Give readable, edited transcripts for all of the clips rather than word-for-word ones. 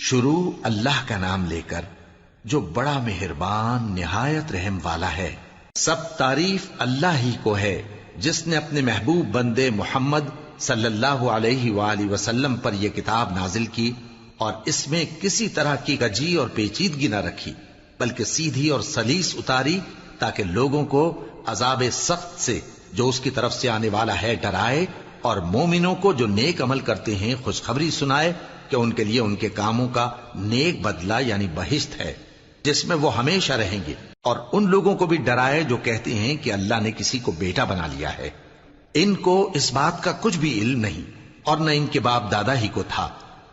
شروع اللہ کا نام لے کر جو بڑا مہربان نہایت رحم والا ہے۔ سب تعریف اللہ ہی کو ہے جس نے اپنے محبوب بندے محمد صلی اللہ علیہ وآلہ وسلم پر یہ کتاب نازل کی اور اس میں کسی طرح کی گجی اور پیچیدگی نہ رکھی، بلکہ سیدھی اور سلیس اتاری تاکہ لوگوں کو عذاب سخت سے جو اس کی طرف سے آنے والا ہے ڈرائے، اور مومنوں کو جو نیک عمل کرتے ہیں خوشخبری سنائے کہ ان کے لیے ان کے کاموں کا نیک بدلہ یعنی بہشت ہے جس میں وہ ہمیشہ رہیں گے، اور ان لوگوں کو بھی ڈرائے جو کہتے ہیں کہ اللہ نے کسی کو بیٹا بنا لیا ہے۔ ان کو اس بات کا کچھ بھی علم نہیں اور نہ ان کے باپ دادا ہی کو تھا۔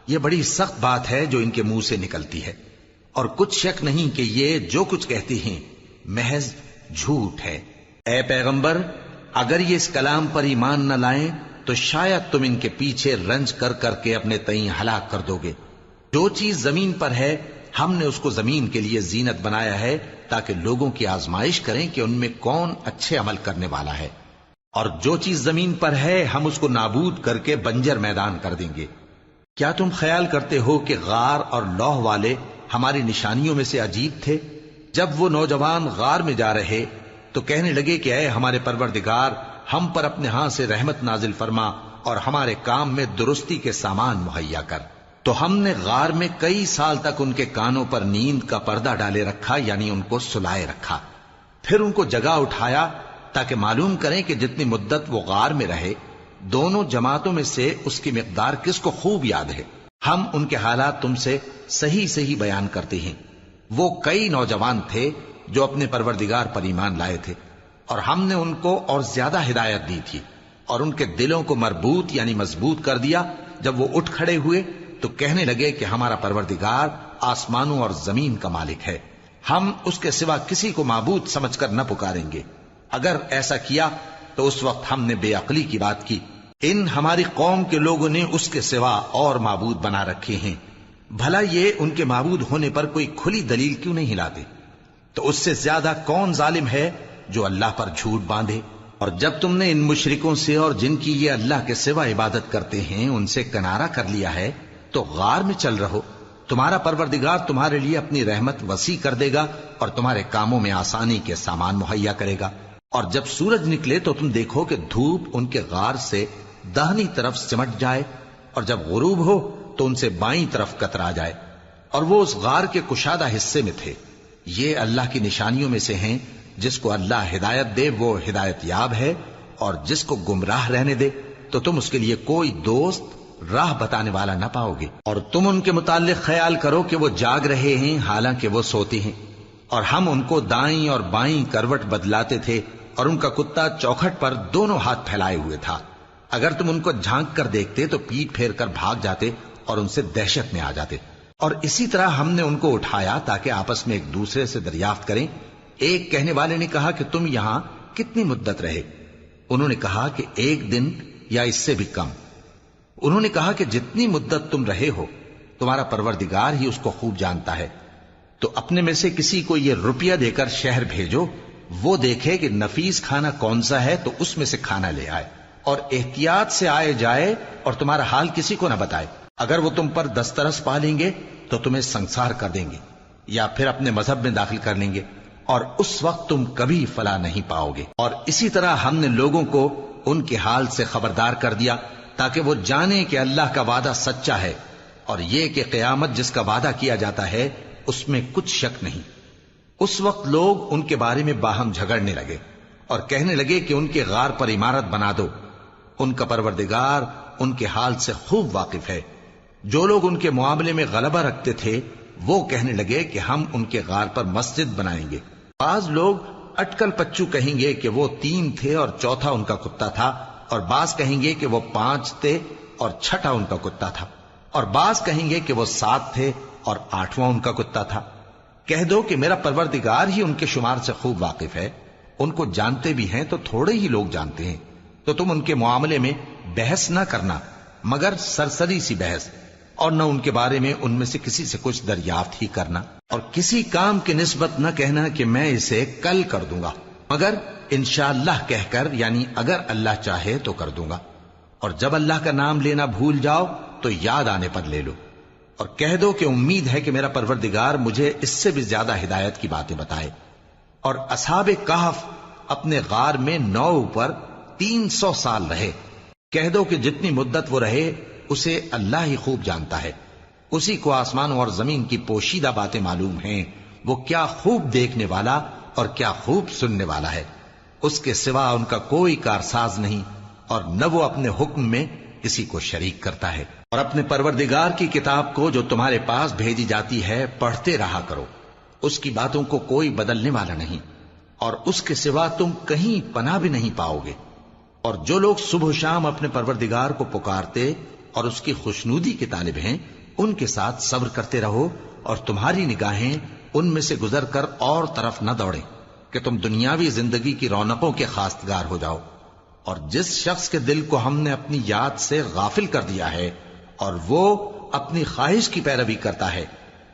یہ بڑی سخت بات ہے جو ان کے منہ سے نکلتی ہے، اور کچھ شک نہیں کہ یہ جو کچھ کہتے ہیں محض جھوٹ ہے۔ اے پیغمبر، اگر یہ اس کلام پر ایمان نہ لائیں تو شاید تم ان کے پیچھے رنج کر کر کے اپنے تئیں ہلاک کر دو گے۔ جو چیز زمین پر ہے ہم نے اس کو زمین کے لیے زینت بنایا ہے تاکہ لوگوں کی آزمائش کریں کہ ان میں کون اچھے عمل کرنے والا ہے، اور جو چیز زمین پر ہے ہم اس کو نابود کر کے بنجر میدان کر دیں گے۔ کیا تم خیال کرتے ہو کہ غار اور لوح والے ہماری نشانیوں میں سے عجیب تھے؟ جب وہ نوجوان غار میں جا رہے تو کہنے لگے کہ اے ہمارے پروردگار، ہم پر اپنے ہاں سے رحمت نازل فرما اور ہمارے کام میں درستی کے سامان مہیا کر۔ تو ہم نے غار میں کئی سال تک ان کے کانوں پر نیند کا پردہ ڈالے رکھا، یعنی ان کو سلائے رکھا، پھر ان کو جگا اٹھایا تاکہ معلوم کریں کہ جتنی مدت وہ غار میں رہے دونوں جماعتوں میں سے اس کی مقدار کس کو خوب یاد ہے۔ ہم ان کے حالات تم سے صحیح صحیح بیان کرتے ہیں۔ وہ کئی نوجوان تھے جو اپنے پروردگار پر ایمان لائے تھے، اور ہم نے ان کو اور زیادہ ہدایت دی تھی، اور ان کے دلوں کو مربوط یعنی مضبوط کر دیا۔ جب وہ اٹھ کھڑے ہوئے تو کہنے لگے کہ ہمارا پروردگار آسمانوں اور زمین کا مالک ہے، ہم اس کے سوا کسی کو معبود سمجھ کر نہ پکاریں گے۔ اگر ایسا کیا تو اس وقت ہم نے بے عقلی کی بات کی۔ ان ہماری قوم کے لوگوں نے اس کے سوا اور معبود بنا رکھے ہیں، بھلا یہ ان کے معبود ہونے پر کوئی کھلی دلیل کیوں نہیں لاتے؟ تو اس سے زیادہ کون ظالم ہے جو اللہ پر جھوٹ باندھے؟ اور جب تم نے ان مشرکوں سے اور جن کی یہ اللہ کے سوا عبادت کرتے ہیں ان سے کنارہ کر لیا ہے تو غار میں چل رہو، تمہارا پروردگار تمہارے لیے اپنی رحمت وسیع کر دے گا اور تمہارے کاموں میں آسانی کے سامان مہیا کرے گا۔ اور جب سورج نکلے تو تم دیکھو کہ دھوپ ان کے غار سے داہنی طرف سمٹ جائے، اور جب غروب ہو تو ان سے بائیں طرف کترا جائے، اور وہ اس غار کے کشادہ حصے میں تھے۔ یہ اللہ کی نشانیوں میں سے ہیں، جس کو اللہ ہدایت دے وہ ہدایت یاب ہے، اور جس کو گمراہ رہنے دے تو تم اس کے لیے کوئی دوست راہ بتانے والا نہ پاؤ گے۔ اور تم ان کے متعلق خیال کرو کہ وہ جاگ رہے ہیں حالانکہ وہ سوتے ہیں، اور ہم ان کو دائیں اور بائیں کروٹ بدلاتے تھے، اور ان کا کتا چوکھٹ پر دونوں ہاتھ پھیلائے ہوئے تھا۔ اگر تم ان کو جھانک کر دیکھتے تو پیٹ پھیر کر بھاگ جاتے اور ان سے دہشت میں آ جاتے۔ اور اسی طرح ہم نے ان کو اٹھایا تاکہ آپس میں ایک دوسرے سے دریافت کریں۔ ایک کہنے والے نے کہا کہ تم یہاں کتنی مدت رہے؟ انہوں نے کہا کہ 1 دن یا اس سے بھی کم۔ انہوں نے کہا کہ جتنی مدت تم رہے ہو تمہارا پروردگار ہی اس کو خوب جانتا ہے، تو اپنے میں سے کسی کو یہ روپیہ دے کر شہر بھیجو، وہ دیکھے کہ نفیس کھانا کون سا ہے تو اس میں سے کھانا لے آئے، اور احتیاط سے آئے جائے اور تمہارا حال کسی کو نہ بتائے۔ اگر وہ تم پر دسترس پا لیں گے تو تمہیں سنسار کر دیں گے یا پھر اپنے مذہب میں داخل کر لیں گے، اور اس وقت تم کبھی فلاح نہیں پاؤ گے۔ اور اسی طرح ہم نے لوگوں کو ان کے حال سے خبردار کر دیا تاکہ وہ جانیں کہ اللہ کا وعدہ سچا ہے، اور یہ کہ قیامت جس کا وعدہ کیا جاتا ہے اس میں کچھ شک نہیں۔ اس وقت لوگ ان کے بارے میں باہم جھگڑنے لگے اور کہنے لگے کہ ان کے غار پر عمارت بنا دو۔ ان کا پروردگار ان کے حال سے خوب واقف ہے۔ جو لوگ ان کے معاملے میں غلبہ رکھتے تھے وہ کہنے لگے کہ ہم ان کے غار پر مسجد بنائیں گے۔ بعض لوگ اٹکل پچو کہیں گے کہ وہ 3 تھے اور چوتھا ان کا کتا تھا، اور بعض کہیں گے کہ وہ 5 تھے اور چھٹا ان کا کتا تھا، اور بعض کہیں گے کہ وہ 7 تھے اور 8واں ان کا کتا تھا۔ کہہ دو کہ میرا پروردگار ہی ان کے شمار سے خوب واقف ہے، ان کو جانتے بھی ہیں تو تھوڑے ہی لوگ جانتے ہیں۔ تو تم ان کے معاملے میں بحث نہ کرنا مگر سرسری سی بحث، اور نہ ان کے بارے میں ان میں سے کسی سے کچھ دریافت ہی کرنا، اور کسی کام کی نسبت نہ کہنا کہ میں اسے کل کر دوں گا، مگر انشاءاللہ کہہ کر یعنی اگر اللہ چاہے تو کر دوں گا۔ اور جب اللہ کا نام لینا بھول جاؤ تو یاد آنے پر لے لو۔ اور کہہ دو کہ امید ہے کہ میرا پروردگار مجھے اس سے بھی زیادہ ہدایت کی باتیں بتائے۔ اور اصحاب کہف اپنے غار میں 9 پر 300 سال رہے۔ کہہ دو کہ جتنی مدت وہ رہے اسے اللہ ہی خوب جانتا ہے، اسی کو آسمانوں اور زمین کی پوشیدہ باتیں معلوم ہیں، وہ کیا خوب دیکھنے والا اور کیا خوب سننے والا ہے۔ اس کے سوا ان کا کوئی کارساز نہیں، اور نہ وہ اپنے حکم میں کسی کو شریک کرتا ہے۔ اور اپنے پروردگار کی کتاب کو جو تمہارے پاس بھیجی جاتی ہے پڑھتے رہا کرو، اس کی باتوں کو کوئی بدلنے والا نہیں، اور اس کے سوا تم کہیں پناہ بھی نہیں پاؤ گے۔ اور جو لوگ صبح و شام اپنے پروردگار کو پکارتے اور اس کی خوشنودی کے طالب ہیں، ان کے ساتھ صبر کرتے رہو، اور تمہاری نگاہیں ان میں سے گزر کر اور طرف نہ دوڑیں کہ تم دنیاوی زندگی کی رونقوں کے خواستگار ہو جاؤ۔ اور جس شخص کے دل کو ہم نے اپنی یاد سے غافل کر دیا ہے اور وہ اپنی خواہش کی پیروی کرتا ہے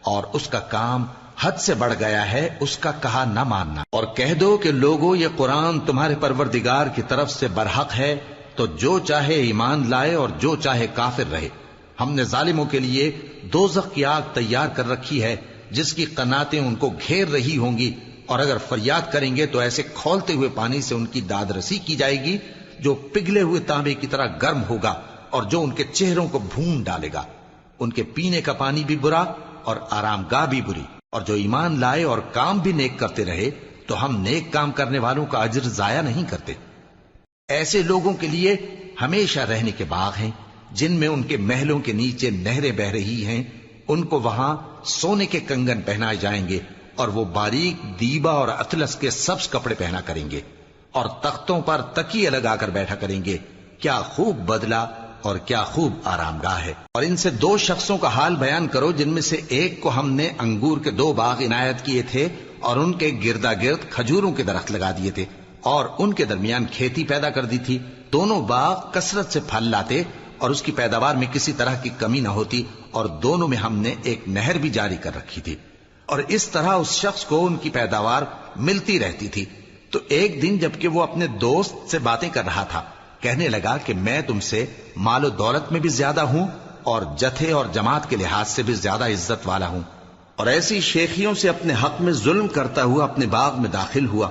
اور اس کا کام حد سے بڑھ گیا ہے، اس کا کہا نہ ماننا۔ اور کہہ دو کہ لوگو یہ قرآن تمہارے پروردگار کی طرف سے برحق ہے، تو جو چاہے ایمان لائے اور جو چاہے کافر رہے۔ ہم نے ظالموں کے لیے دوزخ کی آگ تیار کر رکھی ہے جس کی قناتیں ان کو گھیر رہی ہوں گی، اور اگر فریاد کریں گے تو ایسے کھولتے ہوئے پانی سے ان کی داد رسی کی جائے گی جو پگھلے ہوئے تانبے کی طرح گرم ہوگا، اور جو ان کے چہروں کو بھون ڈالے گا۔ ان کے پینے کا پانی بھی برا اور آرام گاہ بھی بری۔ اور جو ایمان لائے اور کام بھی نیک کرتے رہے تو ہم نیک کام کرنے والوں کا اجر ضائع نہیں کرتے۔ ایسے لوگوں کے لیے ہمیشہ رہنے کے باغ ہیں جن میں ان کے محلوں کے نیچے نہریں بہ رہی ہیں، ان کو وہاں سونے کے کنگن پہنائے جائیں گے، اور وہ باریک دیبا اور اطلس کے سبز کپڑے پہنا کریں گے، اور تختوں پر تکیے لگا کر بیٹھا کریں گے۔ کیا خوب بدلہ اور کیا خوب آرام گاہ ہے۔ اور ان سے 2 شخصوں کا حال بیان کرو جن میں سے ایک کو ہم نے انگور کے 2 باغ عنایت کیے تھے اور ان کے گردا گرد کھجوروں کے درخت لگا دیے تھے، اور ان کے درمیان کھیتی پیدا کر دی تھی۔ دونوں باغ کثرت سے پھل لاتے اور اس کی پیداوار میں کسی طرح کی کمی نہ ہوتی، اور دونوں میں ہم نے ایک نہر بھی جاری کر رکھی تھی، اور اس طرح اس شخص کو ان کی پیداوار ملتی رہتی تھی۔ تو ایک دن جبکہ وہ اپنے دوست سے باتیں کر رہا تھا، کہنے لگا کہ میں تم سے مال و دولت میں بھی زیادہ ہوں اور جتھے اور جماعت کے لحاظ سے بھی زیادہ عزت والا ہوں، اور ایسی شیخیوں سے اپنے حق میں ظلم کرتا ہوا اپنے باغ میں داخل ہوا۔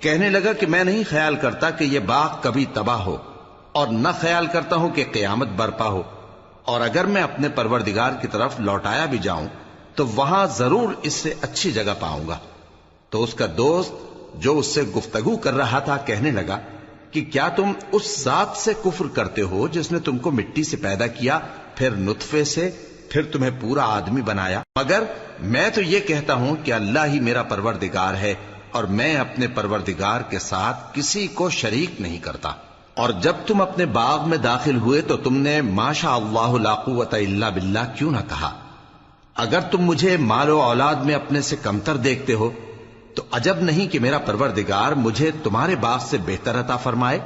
کہنے لگا کہ میں نہیں خیال کرتا کہ یہ باغ کبھی تباہ ہو، اور نہ خیال کرتا ہوں کہ قیامت برپا ہو، اور اگر میں اپنے پروردگار کی طرف لوٹایا بھی جاؤں تو وہاں ضرور اس سے اچھی جگہ پاؤں گا۔ تو اس کا دوست جو اس سے گفتگو کر رہا تھا کہنے لگا کہ کیا تم اس ذات سے کفر کرتے ہو جس نے تم کو مٹی سے پیدا کیا، پھر نطفے سے، پھر تمہیں پورا آدمی بنایا؟ مگر میں تو یہ کہتا ہوں کہ اللہ ہی میرا پروردگار ہے، اور میں اپنے پروردگار کے ساتھ کسی کو شریک نہیں کرتا۔ اور جب تم اپنے باغ میں داخل ہوئے تو تم نے ما شاء اللہ لا قوت الا باللہ کیوں نہ کہا؟ اگر تم مجھے مال و اولاد میں اپنے سے کمتر دیکھتے ہو تو عجب نہیں کہ میرا پروردگار مجھے تمہارے باغ سے بہتر عطا فرمائے،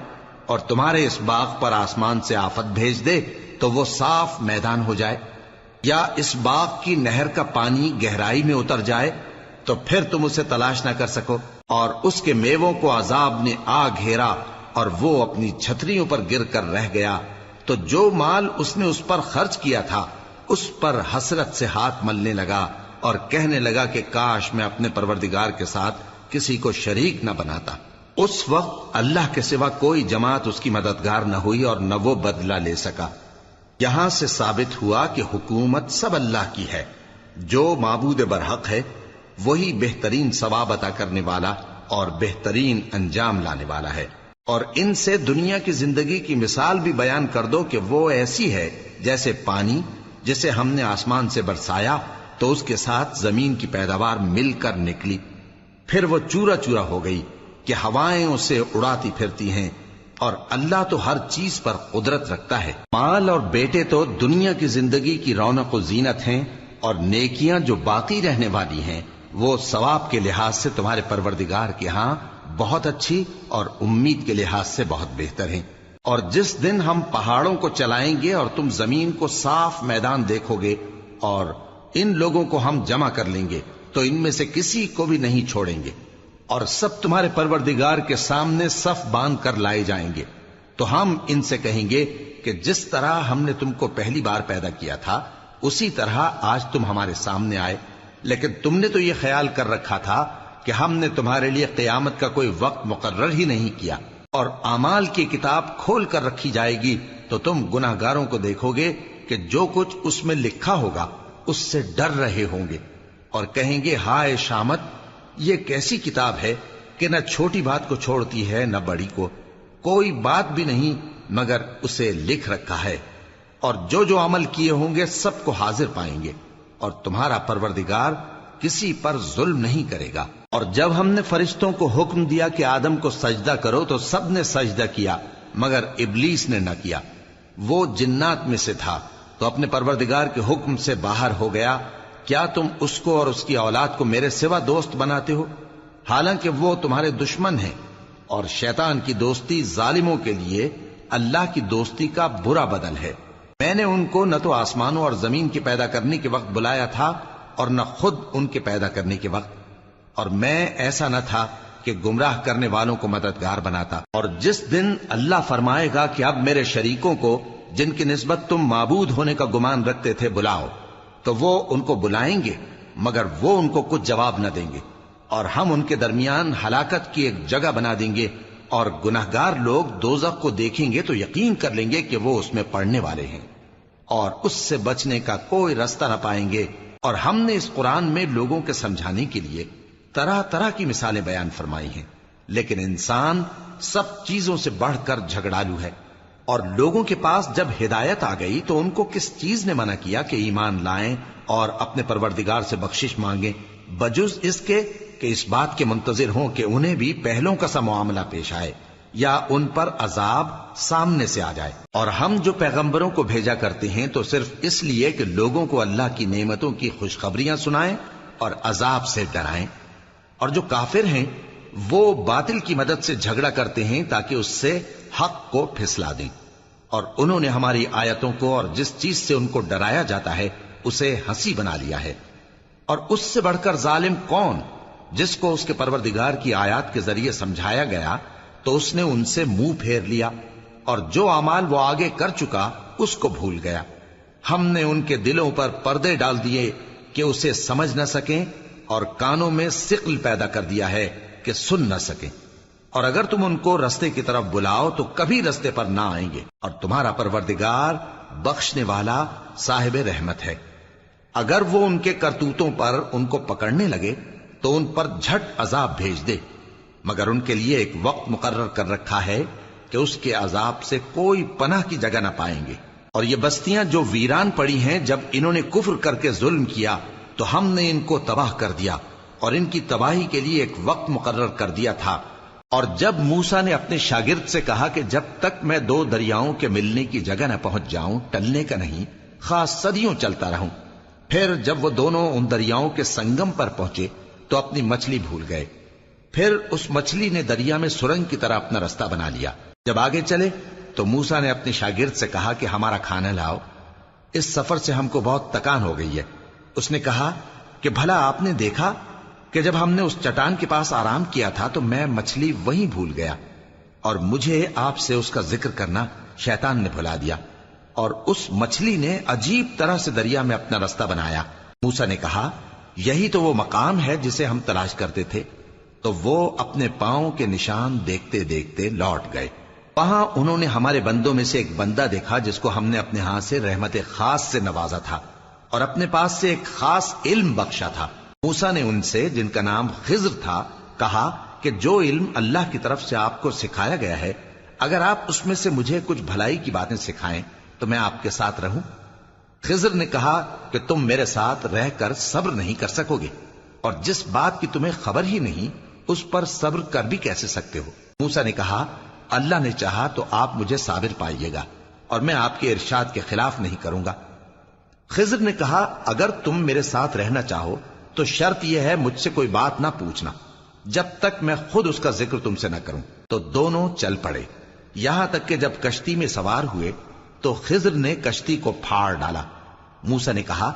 اور تمہارے اس باغ پر آسمان سے آفت بھیج دے تو وہ صاف میدان ہو جائے، یا اس باغ کی نہر کا پانی گہرائی میں اتر جائے تو پھر تم اسے تلاش نہ کر سکو، اور اس کے میووں کو عذاب نے آ گھیرا اور وہ اپنی چھتریوں پر گر کر رہ گیا، تو جو مال اس نے اس پر خرچ کیا تھا اس پر حسرت سے ہاتھ ملنے لگا اور کہنے لگا کہ کاش میں اپنے پروردگار کے ساتھ کسی کو شریک نہ بناتا۔ اس وقت اللہ کے سوا کوئی جماعت اس کی مددگار نہ ہوئی اور نہ وہ بدلہ لے سکا۔ یہاں سے ثابت ہوا کہ حکومت سب اللہ کی ہے، جو معبود برحق ہے وہی بہترین ثواب عطا کرنے والا اور بہترین انجام لانے والا ہے۔ اور ان سے دنیا کی زندگی کی مثال بھی بیان کر دو کہ وہ ایسی ہے جیسے پانی جسے ہم نے آسمان سے برسایا تو اس کے ساتھ زمین کی پیداوار مل کر نکلی، پھر وہ چورا چورا ہو گئی کہ ہوائیں اسے اڑاتی پھرتی ہیں، اور اللہ تو ہر چیز پر قدرت رکھتا ہے۔ مال اور بیٹے تو دنیا کی زندگی کی رونق و زینت ہیں، اور نیکیاں جو باقی رہنے والی ہیں وہ ثواب کے لحاظ سے تمہارے پروردگار کے ہاں بہت اچھی اور امید کے لحاظ سے بہت بہتر ہیں۔ اور جس دن ہم پہاڑوں کو چلائیں گے اور تم زمین کو صاف میدان دیکھو گے، اور ان لوگوں کو ہم جمع کر لیں گے تو ان میں سے کسی کو بھی نہیں چھوڑیں گے، اور سب تمہارے پروردگار کے سامنے صف باندھ کر لائے جائیں گے، تو ہم ان سے کہیں گے کہ جس طرح ہم نے تم کو پہلی بار پیدا کیا تھا اسی طرح آج تم ہمارے سامنے آئے، لیکن تم نے تو یہ خیال کر رکھا تھا کہ ہم نے تمہارے لیے قیامت کا کوئی وقت مقرر ہی نہیں کیا، اور اعمال کی کتاب کھول کر رکھی جائے گی تو تم گناہگاروں کو دیکھو گے کہ جو کچھ اس میں لکھا ہوگا اس سے ڈر رہے ہوں گے، اور کہیں گے ہائے شامت، یہ کیسی کتاب ہے کہ نہ چھوٹی بات کو چھوڑتی ہے نہ بڑی کو، کوئی بات بھی نہیں مگر اسے لکھ رکھا ہے، اور جو جو عمل کیے ہوں گے سب کو حاضر پائیں گے، اور تمہارا پروردگار کسی پر ظلم نہیں کرے گا۔ اور جب ہم نے فرشتوں کو حکم دیا کہ آدم کو سجدہ کرو تو سب نے سجدہ کیا مگر ابلیس نے نہ کیا، وہ جنات میں سے تھا تو اپنے پروردگار کے حکم سے باہر ہو گیا۔ کیا تم اس کو اور اس کی اولاد کو میرے سوا دوست بناتے ہو، حالانکہ وہ تمہارے دشمن ہیں، اور شیطان کی دوستی ظالموں کے لیے اللہ کی دوستی کا برا بدل ہے۔ میں نے ان کو نہ تو آسمانوں اور زمین کے پیدا کرنے کے وقت بلایا تھا اور نہ خود ان کے پیدا کرنے کے وقت، اور میں ایسا نہ تھا کہ گمراہ کرنے والوں کو مددگار بناتا۔ اور جس دن اللہ فرمائے گا کہ اب میرے شریکوں کو جن کی نسبت تم معبود ہونے کا گمان رکھتے تھے بلاؤ، تو وہ ان کو بلائیں گے مگر وہ ان کو کچھ جواب نہ دیں گے، اور ہم ان کے درمیان ہلاکت کی ایک جگہ بنا دیں گے، اور گناہگار لوگ دوزخ کو دیکھیں گے تو یقین کر لیں گے کہ وہ اس میں پڑنے والے ہیں، اور اس سے بچنے کا کوئی راستہ نہ پائیں گے۔ اور ہم نے اس قرآن میں لوگوں کے سمجھانے کے لیے طرح طرح کی مثالیں بیان فرمائی ہیں، لیکن انسان سب چیزوں سے بڑھ کر جھگڑالو ہے۔ اور لوگوں کے پاس جب ہدایت آ گئی تو ان کو کس چیز نے منع کیا کہ ایمان لائیں اور اپنے پروردگار سے بخشش مانگیں، بجز اس کے کہ اس بات کے منتظر ہوں کہ انہیں بھی پہلوں کا سا معاملہ پیش آئے یا ان پر عذاب سامنے سے آ جائے۔ اور ہم جو پیغمبروں کو بھیجا کرتے ہیں تو صرف اس لیے کہ لوگوں کو اللہ کی نعمتوں کی خوشخبریاں سنائیں اور عذاب سے ڈرائیں، اور جو کافر ہیں وہ باطل کی مدد سے جھگڑا کرتے ہیں تاکہ اس سے حق کو پھسلا دیں، اور انہوں نے ہماری آیتوں کو اور جس چیز سے ان کو ڈرایا جاتا ہے اسے ہنسی بنا لیا ہے۔ اور اس سے بڑھ کر ظالم کون، جس کو اس کے پروردگار کی آیات کے ذریعے سمجھایا گیا تو اس نے ان سے منہ پھیر لیا، اور جو اعمال وہ آگے کر چکا اس کو بھول گیا۔ ہم نے ان کے دلوں پر پردے ڈال دیے کہ اسے سمجھ نہ سکیں، اور کانوں میں ثقل پیدا کر دیا ہے کہ سن نہ سکیں، اور اگر تم ان کو رستے کی طرف بلاؤ تو کبھی رستے پر نہ آئیں گے، اور تمہارا پروردگار بخشنے والا صاحب رحمت ہے۔ اگر وہ ان کے کرتوتوں پر ان کو پکڑنے لگے تو ان پر جھٹ عذاب بھیج دے، مگر ان کے لیے ایک وقت مقرر کر رکھا ہے کہ اس کے عذاب سے کوئی پناہ کی جگہ نہ پائیں گے۔ اور یہ بستیاں جو ویران پڑی ہیں، جب انہوں نے کفر کر کے ظلم کیا تو ہم نے ان کو تباہ کر دیا، اور ان کی تباہی کے لیے ایک وقت مقرر کر دیا تھا۔ اور جب موسیٰ نے اپنے شاگرد سے کہا کہ جب تک میں دو دریاؤں کے ملنے کی جگہ نہ پہنچ جاؤں ٹلنے کا نہیں، خاص صدیوں چلتا رہوں، پھر جب وہ دونوں ان دریاؤں کے سنگم پر پہنچے تو اپنی مچھلی بھول گئے، پھر اس مچھلی نے دریا میں سرنگ کی طرح اپنا رستہ بنا لیا۔ جب آگے چلے تو موسیٰ نے اپنے شاگرد سے کہا کہ ہمارا کھانا لاؤ، اس سفر سے ہم کو بہت تکان ہو گئی ہے۔ اس نے کہا کہ بھلا آپ نے دیکھا کہ جب ہم نے اس چٹان کے پاس آرام کیا تھا تو میں مچھلی وہیں بھول گیا، اور مجھے آپ سے اس کا ذکر کرنا شیطان نے بھلا دیا، اور اس مچھلی نے عجیب طرح سے دریا میں اپنا رستہ بنایا۔ موسیٰ نے کہا یہی تو وہ مقام ہے جسے ہم تلاش کرتے تھے، تو وہ اپنے پاؤں کے نشان دیکھتے دیکھتے لوٹ گئے۔ وہاں انہوں نے ہمارے بندوں میں سے ایک بندہ دیکھا جس کو ہم نے اپنے ہاتھ سے رحمت خاص سے نوازا تھا اور اپنے پاس سے ایک خاص علم بخشا تھا۔ موسیٰ نے ان سے جن کا نام خضر تھا کہا کہ جو علم اللہ کی طرف سے آپ کو سکھایا گیا ہے، اگر آپ اس میں سے مجھے کچھ بھلائی کی باتیں سکھائیں تو میں آپ کے ساتھ رہوں۔ خضر نے کہا کہ تم میرے ساتھ رہ کر صبر نہیں کر سکو گے، اور جس بات کی تمہیں خبر ہی نہیں اس پر صبر کر بھی کیسے سکتے ہو؟ موسیٰ نے کہا اللہ نے چاہا تو آپ مجھے صابر پائیے گا، اور میں آپ کے ارشاد کے خلاف نہیں کروں گا۔ خضر نے کہا اگر تم میرے ساتھ رہنا چاہو تو شرط یہ ہے مجھ سے کوئی بات نہ پوچھنا جب تک میں خود اس کا ذکر تم سے نہ کروں۔ تو دونوں چل پڑے، یہاں تک کہ جب کشتی میں سوار ہوئے تو خضر نے کشتی کو پھاڑ ڈالا۔ موسیٰ نے کہا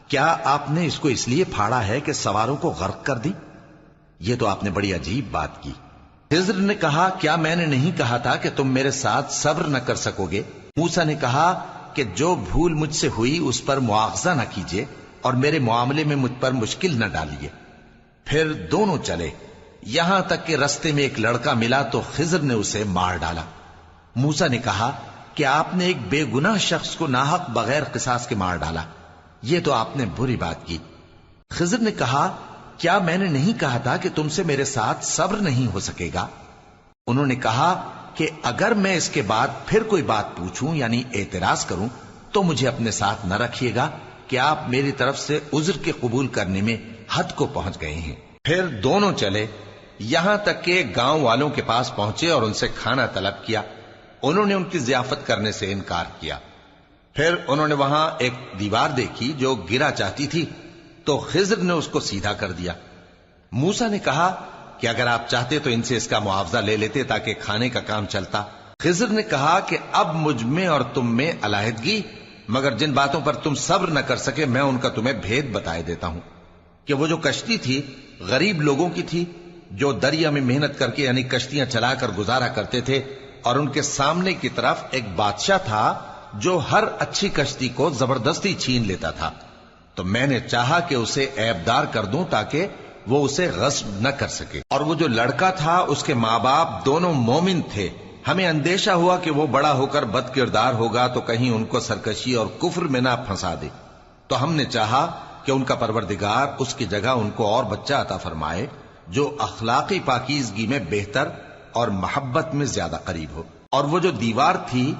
کیا آپ نے اس کو اس لیے پھاڑا ہے کہ سواروں کو غرق کر دی؟ یہ تو آپ نے بڑی عجیب بات کی۔ خضر نے کہا کیا میں نے نہیں کہا تھا کہ تم میرے ساتھ صبر نہ کر سکو گے؟ موسیٰ نے کہا کہ جو بھول مجھ سے ہوئی اس پر مواخذہ نہ کیجیے اور میرے معاملے میں مجھ پر مشکل نہ ڈالیے۔ پھر دونوں چلے، یہاں تک کہ رستے میں ایک لڑکا ملا تو خضر نے اسے مار ڈالا۔ موسیٰ نے کہا کہ آپ نے ایک بے گناہ شخص کو ناحق بغیر قصاص کے مار ڈالا، یہ تو آپ نے بری بات کی۔ خضر نے کہا کیا میں نے نہیں کہا تھا کہ تم سے میرے ساتھ صبر نہیں ہو سکے گا؟ انہوں نے کہا کہ اگر میں اس کے بعد پھر کوئی بات پوچھوں یعنی اعتراض کروں تو مجھے اپنے ساتھ نہ رکھیے گا کہ آپ میری طرف سے عذر کے قبول کرنے میں حد کو پہنچ گئے ہیں۔ پھر دونوں چلے، یہاں تک کہ گاؤں والوں کے پاس پہنچے اور ان سے کھانا طلب کیا۔ انہوں نے ان کی ضیافت کرنے سے انکار کیا۔ پھر انہوں نے وہاں ایک دیوار دیکھی جو گرا چاہتی تھی تو خضر نے اس کو سیدھا کر دیا۔ موسیٰ نے کہا کہ اگر آپ چاہتے تو ان سے اس کا معاوضہ لے لیتے تاکہ کھانے کا کام چلتا۔ خضر نے کہا کہ اب مجھ میں اور تم میں علیحدگی، مگر جن باتوں پر تم صبر نہ کر سکے میں ان کا تمہیں بھید بتائے دیتا ہوں کہ وہ جو کشتی تھی غریب لوگوں کی تھی جو دریا میں محنت کر کے یعنی کشتیاں چلا کر گزارا کرتے تھے، اور ان کے سامنے کی طرف ایک بادشاہ تھا جو ہر اچھی کشتی کو زبردستی چھین لیتا تھا، تو میں نے چاہا کہ اسے عیبدار کر دوں تاکہ وہ اسے غصب نہ کر سکے۔ اور وہ جو لڑکا تھا اس کے ماں باپ دونوں مومن تھے، ہمیں اندیشہ ہوا کہ وہ بڑا ہو کر بد کردار ہوگا تو کہیں ان کو سرکشی اور کفر میں نہ پھنسا دے، تو ہم نے چاہا کہ ان کا پروردگار اس کی جگہ ان کو اور بچہ عطا فرمائے جو اخلاقی پاکیزگی میں بہتر اور محبت میں زیادہ قریب ہو۔ اور وہ جو دیوار تھی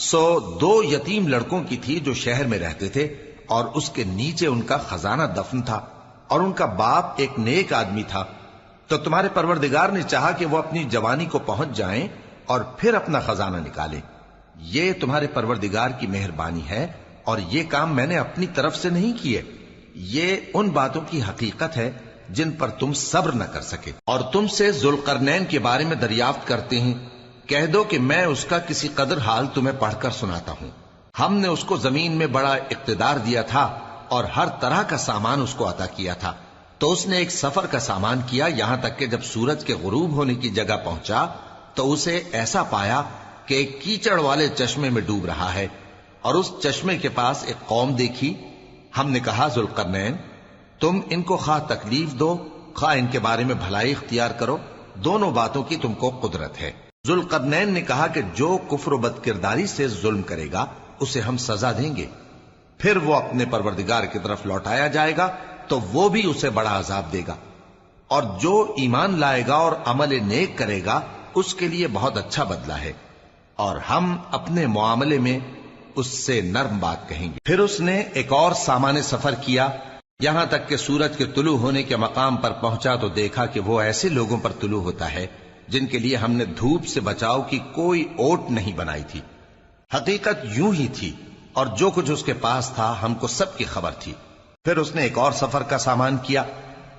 سو 2 یتیم لڑکوں کی تھی جو شہر میں رہتے تھے، اور اس کے نیچے ان کا خزانہ دفن تھا، اور ان کا باپ ایک نیک آدمی تھا۔ تو تمہارے پروردگار نے چاہا کہ وہ اپنی جوانی کو پہنچ جائیں اور پھر اپنا خزانہ نکالے۔ یہ تمہارے پروردگار کی مہربانی ہے، اور یہ کام میں نے اپنی طرف سے نہیں کیے، یہ ان باتوں کی حقیقت ہے جن پر تم صبر نہ کر سکے۔ اور تم سے ذوالقرنین کے بارے میں دریافت کرتے ہیں، کہہ دو کہ میں اس کا کسی قدر حال تمہیں پڑھ کر سناتا ہوں۔ ہم نے اس کو زمین میں بڑا اقتدار دیا تھا اور ہر طرح کا سامان اس کو عطا کیا تھا، تو اس نے ایک سفر کا سامان کیا، یہاں تک کہ جب سورج کے غروب ہونے کی جگہ پہنچا تو اسے ایسا پایا کہ ایک کیچڑ والے چشمے میں ڈوب رہا ہے، اور اس چشمے کے پاس ایک قوم دیکھی۔ ہم نے کہا ذوالقرنین تم ان کو خواہ تکلیف دو خواہ ان کے بارے میں بھلائی اختیار کرو، دونوں باتوں کی تم کو قدرت ہے۔ ذوالقرنین نے کہا کہ جو کفر و بد کرداری سے ظلم کرے گا اسے ہم سزا دیں گے، پھر وہ اپنے پروردگار کی طرف لوٹایا جائے گا تو وہ بھی اسے بڑا عذاب دے گا، اور جو ایمان لائے گا اور عمل نیک کرے گا اس کے لیے بہت اچھا بدلہ ہے، اور ہم اپنے معاملے میں اس سے نرم بات کہیں گے۔ پھر اس نے ایک اور سامان سفر کیا، یہاں تک کہ سورج کے طلوع ہونے کے مقام پر پہنچا تو دیکھا کہ وہ ایسے لوگوں پر طلوع ہوتا ہے جن کے لیے ہم نے دھوپ سے بچاؤ کی کوئی اوٹ نہیں بنائی تھی۔ حقیقت یوں ہی تھی، اور جو کچھ اس کے پاس تھا ہم کو سب کی خبر تھی۔ پھر اس نے ایک اور سفر کا سامان کیا،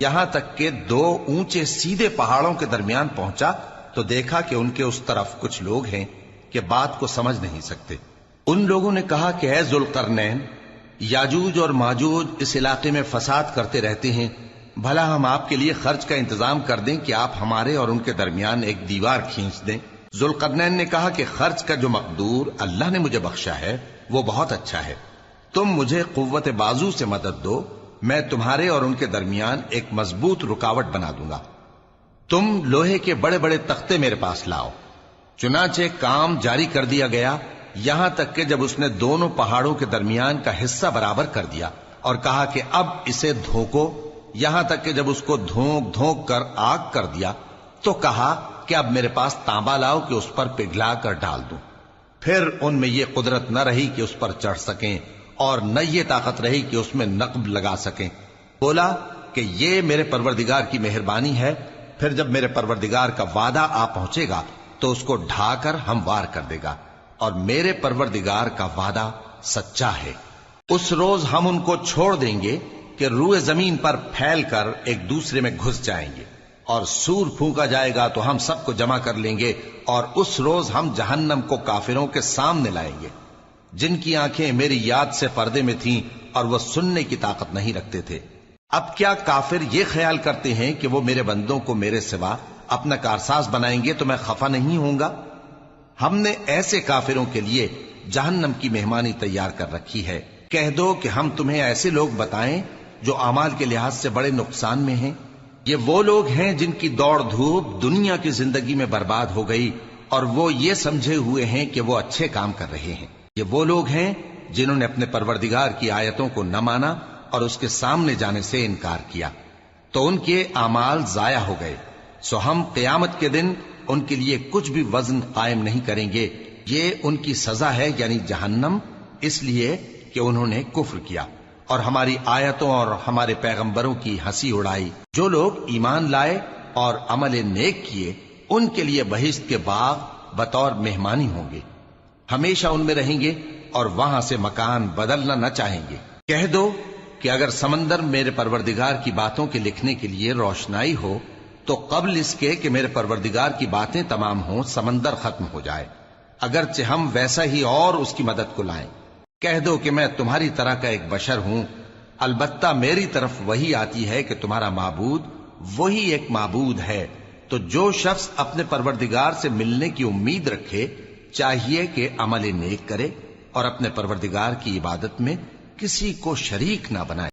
یہاں تک کہ 2 اونچے سیدھے پہاڑوں کے درمیان پہنچا تو دیکھا کہ ان کے اس طرف کچھ لوگ ہیں کہ بات کو سمجھ نہیں سکتے۔ ان لوگوں نے کہا کہ اے ذوالقرنین، یاجوج اور ماجوج اس علاقے میں فساد کرتے رہتے ہیں، بھلا ہم آپ کے لیے خرچ کا انتظام کر دیں کہ آپ ہمارے اور ان کے درمیان ایک دیوار کھینچ دیں۔ ذوالقرنین نے کہا کہ خرچ کا جو مقدور اللہ نے مجھے بخشا ہے وہ بہت اچھا ہے، تم مجھے قوت بازو سے مدد دو، میں تمہارے اور ان کے درمیان ایک مضبوط رکاوٹ بنا دوں گا۔ تم لوہے کے بڑے بڑے تختے میرے پاس لاؤ۔ چنانچہ کام جاری کر دیا گیا، یہاں تک کہ جب اس نے دونوں پہاڑوں کے درمیان کا حصہ برابر کر دیا اور کہا کہ اب اسے دھوکو، یہاں تک کہ جب اس کو دھونک دھونک کر آگ کر دیا تو کہا کہ اب میرے پاس تانبا لاؤ کہ اس پر پگھلا کر ڈال دوں۔ پھر ان میں یہ قدرت نہ رہی کہ اس پر چڑھ سکیں، اور نہ یہ طاقت رہی کہ اس میں نقب لگا سکیں۔ بولا کہ یہ میرے پروردگار کی مہربانی ہے، پھر جب میرے پروردگار کا وعدہ آ پہنچے گا تو اس کو ڈھا کر ہموار کر دے گا، اور میرے پروردگار کا وعدہ سچا ہے۔ اس روز ہم ان کو چھوڑ دیں گے کہ روئے زمین پر پھیل کر ایک دوسرے میں گھس جائیں گے، اور سور پھونکا جائے گا تو ہم سب کو جمع کر لیں گے، اور اس روز ہم جہنم کو کافروں کے سامنے لائیں گے جن کی آنکھیں میری یاد سے پردے میں تھیں اور وہ سننے کی طاقت نہیں رکھتے تھے۔ اب کیا کافر یہ خیال کرتے ہیں کہ وہ میرے بندوں کو میرے سوا اپنا کارساز بنائیں گے تو میں خفا نہیں ہوں گا؟ ہم نے ایسے کافروں کے لیے جہنم کی مہمانی تیار کر رکھی ہے۔ کہہ دو کہ ہم تمہیں ایسے لوگ بتائیں جو اعمال کے لحاظ سے بڑے نقصان میں ہیں؟ یہ وہ لوگ ہیں جن کی دوڑ دھوپ دنیا کی زندگی میں برباد ہو گئی اور وہ یہ سمجھے ہوئے ہیں کہ وہ اچھے کام کر رہے ہیں۔ یہ وہ لوگ ہیں جنہوں نے اپنے پروردگار کی آیتوں کو نہ مانا اور اس کے سامنے جانے سے انکار کیا، تو ان کے اعمال ضائع ہو گئے۔ سو ہم قیامت کے دن ان کے لیے کچھ بھی وزن قائم نہیں کریں گے۔ یہ ان کی سزا ہے، یعنی جہنم، اس لیے کہ انہوں نے کفر کیا اور ہماری آیتوں اور ہمارے پیغمبروں کی ہنسی اڑائی۔ جو لوگ ایمان لائے اور عمل نیک کیے ان کے لیے بہشت کے باغ بطور مہمانی ہوں گے، ہمیشہ ان میں رہیں گے اور وہاں سے مکان بدلنا نہ چاہیں گے۔ کہہ دو کہ اگر سمندر میرے پروردگار کی باتوں کے لکھنے کے لیے روشنائی ہو تو قبل اس کے کہ میرے پروردگار کی باتیں تمام ہوں سمندر ختم ہو جائے، اگرچہ ہم ویسا ہی اور اس کی مدد کو لائیں۔ کہہ دو کہ میں تمہاری طرح کا ایک بشر ہوں، البتہ میری طرف وہی آتی ہے کہ تمہارا معبود وہی ایک معبود ہے۔ تو جو شخص اپنے پروردگار سے ملنے کی امید رکھے چاہیے کہ عمل نیک کرے اور اپنے پروردگار کی عبادت میں کسی کو شریک نہ بنائے۔